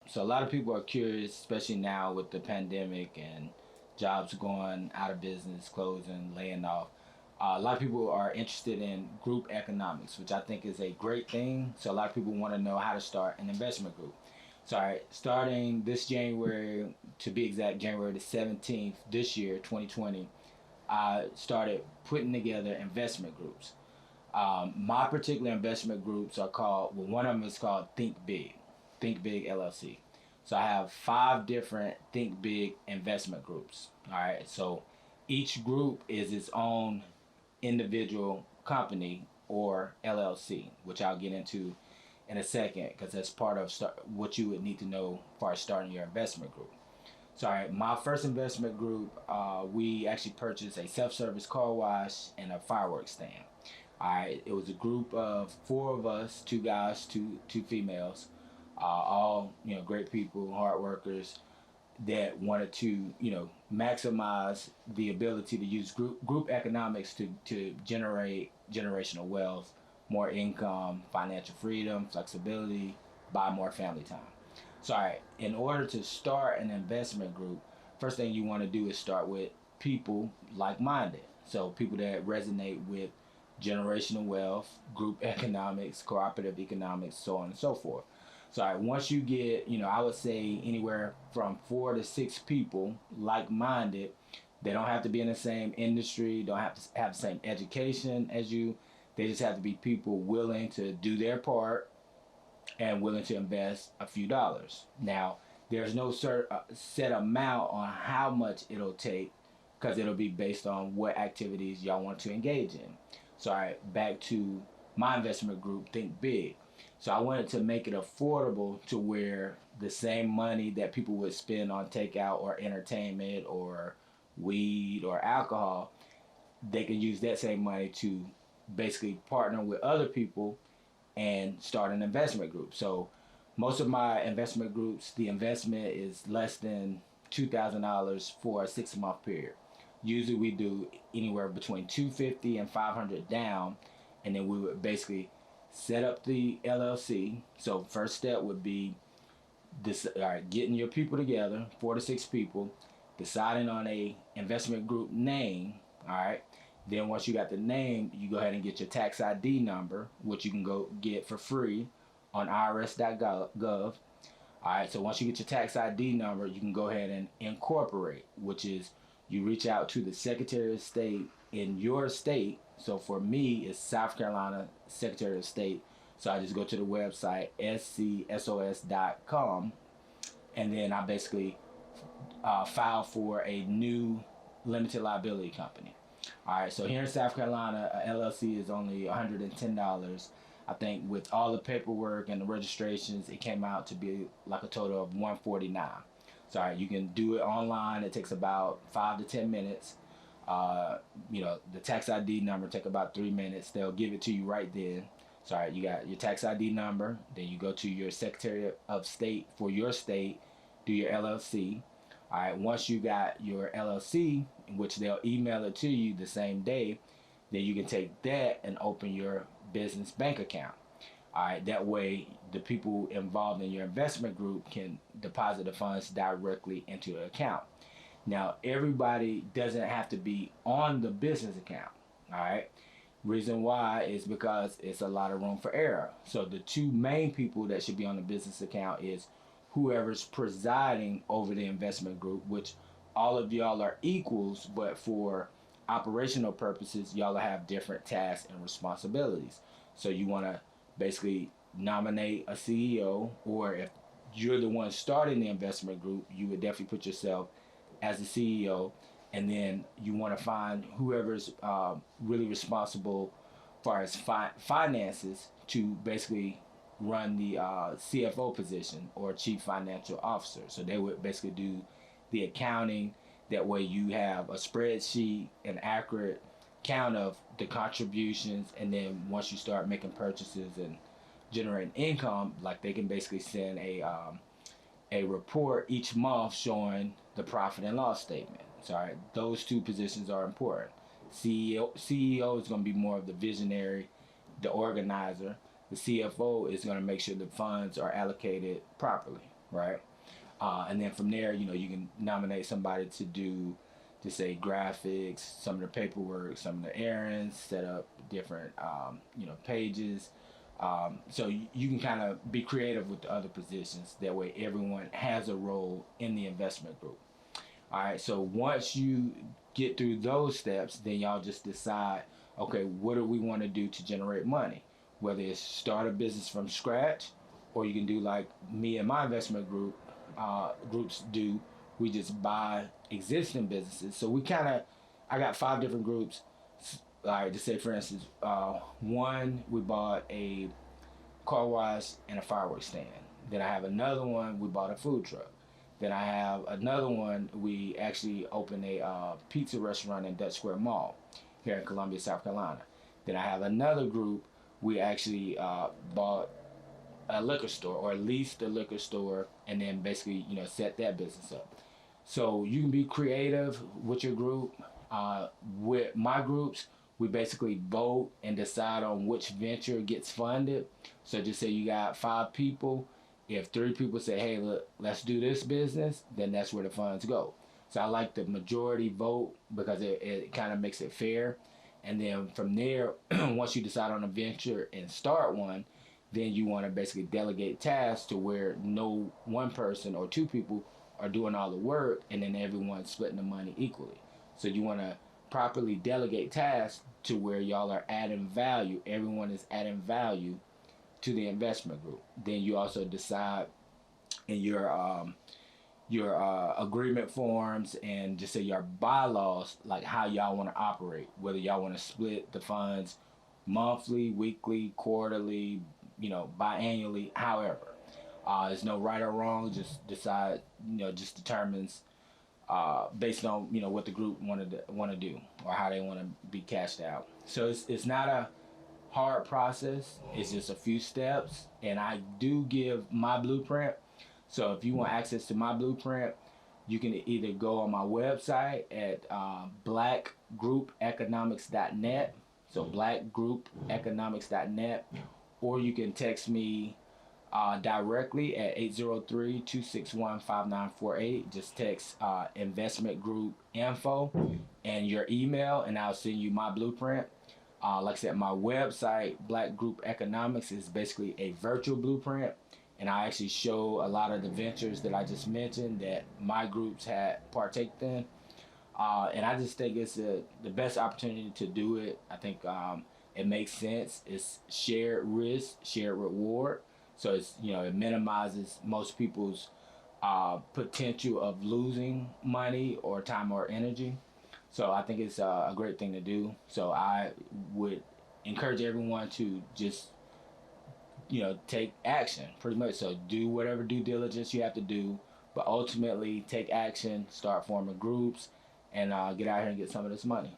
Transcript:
So a lot of people are curious, especially now with the pandemic and jobs going out of business, closing, laying off. A lot of people are interested in group economics, which I think is a great thing. So a lot of people want to know how to start an investment group. So starting this January, to be exact, January the 17th this year, 2020, I started putting together investment groups. My particular investment groups are called, well, one of them is called Think Big LLC. So I have five different Think Big investment groups. All right. So each group is its own individual company or LLC, which I'll get into in a second because that's part of what you would need to know as far as starting your investment group. So, all right, my first investment group, we actually purchased a self-service car wash and a fireworks stand. All right, it was a group of four of us, two guys, two females, all great people, hard workers that wanted to maximize the ability to use group economics to generate generational wealth, more income, financial freedom, flexibility, buy more family time. So, all right, in order to start an investment group, first thing you want to do is start with people like minded. So, people that resonate with generational wealth, group economics, cooperative economics, so on and so forth. So, all right, once you get, I would say anywhere from 4 to 6 people like minded, they don't have to be in the same industry, don't have to have the same education as you. They just have to be people willing to do their part and willing to invest a few dollars. Now, there's no set amount on how much it'll take because it'll be based on what activities y'all want to engage in. So, all right, back to my investment group, Think Big. So, I wanted to make it affordable to where the same money that people would spend on takeout or entertainment or weed or alcohol, they can use that same money to basically partner with other people and start an investment group. So most of my investment groups, the investment is less than $2,000 for a 6 month period. Usually we do anywhere between 250 and 500 down, and then we would basically set up the LLC. So first step would be this, all right, getting your people together, 4 to 6 people, deciding on a investment group name. All right. Then once you got the name, you go ahead and get your tax ID number, which you can go get for free on irs.gov. All right, so once you get your tax ID number, you can go ahead and incorporate, which is you reach out to the Secretary of State in your state. So for me, it's South Carolina Secretary of State. So I just go to the website scsos.com, and then I basically file for a new limited liability company. All right, so here in South Carolina, a LLC is only $110. I think with all the paperwork and the registrations, it came out to be like a total of $149. So all right, you can do it online. It takes about 5 to 10 minutes. The tax ID number take about 3 minutes. They'll give it to you right then. So all right, you got your tax ID number. Then you go to your Secretary of State for your state, do your LLC. All right, once you got your LLC, which they'll email it to you the same day, then you can take that and open your business bank account. All right, that way the people involved in your investment group can deposit the funds directly into the account. Now, everybody doesn't have to be on the business account. All right. Reason why is because it's a lot of room for error. So the two main people that should be on the business account is whoever's presiding over the investment group, which all of y'all are equals, but for operational purposes, y'all have different tasks and responsibilities. So you want to basically nominate a CEO, or if you're the one starting the investment group, you would definitely put yourself as the CEO, and then you want to find whoever's really responsible as far as finances to basically run the CFO position or Chief Financial Officer. So they would basically do the accounting. That way you have a spreadsheet, an accurate count of the contributions, and then once you start making purchases and generating income, like they can basically send a report each month showing the profit and loss statement. So all right, those two positions are important. CEO is going to be more of the visionary, the organizer. The CFO is going to make sure the funds are allocated properly. right? And then from there, you can nominate somebody to do, to say graphics, some of the paperwork, some of the errands, set up different, pages. So you can kind of be creative with the other positions. That way, everyone has a role in the investment group. All right. So once you get through those steps, then y'all just decide, okay, what do we want to do to generate money? Whether it's start a business from scratch, or you can do like me and my investment groups do. We just buy existing businesses. So I got 5 different groups. All right, to say for instance, one, we bought a car wash and a fireworks stand. Then I have another one, we bought a food truck. Then I have another one, we actually opened a pizza restaurant in Dutch Square Mall here in Columbia, South Carolina. Then I have another group, we actually bought a liquor store, or leased a liquor store, and then basically, set that business up. So you can be creative with your group. With my groups, we basically vote and decide on which venture gets funded. So just say you got 5 people. If 3 people say, hey, look, let's do this business, then that's where the funds go. So I like the majority vote because it kind of makes it fair. And then from there, once you decide on a venture and start one, then you want to basically delegate tasks to where no one person or 2 people are doing all the work, and then everyone's splitting the money equally. So you want to properly delegate tasks to where y'all are adding value. Everyone is adding value to the investment group. Then you also decide in your agreement forms and just say your bylaws, like how y'all want to operate, whether y'all want to split the funds monthly, weekly, quarterly, biannually, however. There's no right or wrong. Just decide. Just determines based on what the group want to do, or how they want to be cashed out. So it's not a hard process. It's just a few steps, and I do give my blueprint. So if you want access to my blueprint, you can either go on my website at blackgroupeconomics.net. So blackgroupeconomics.net, or you can text me directly at 803-261-5948. Just text investment group info and your email, and I'll send you my blueprint. Like I said, my website, Black Group Economics, is basically a virtual blueprint, and I actually show a lot of the ventures that I just mentioned that my groups had partaked in. And I just think it's the best opportunity to do it. I think it makes sense. It's shared risk, shared reward. So it minimizes most people's potential of losing money or time or energy. So I think it's a great thing to do. So I would encourage everyone to just take action, pretty much. So do whatever due diligence you have to do, but ultimately take action, start forming groups, and get out here and get some of this money.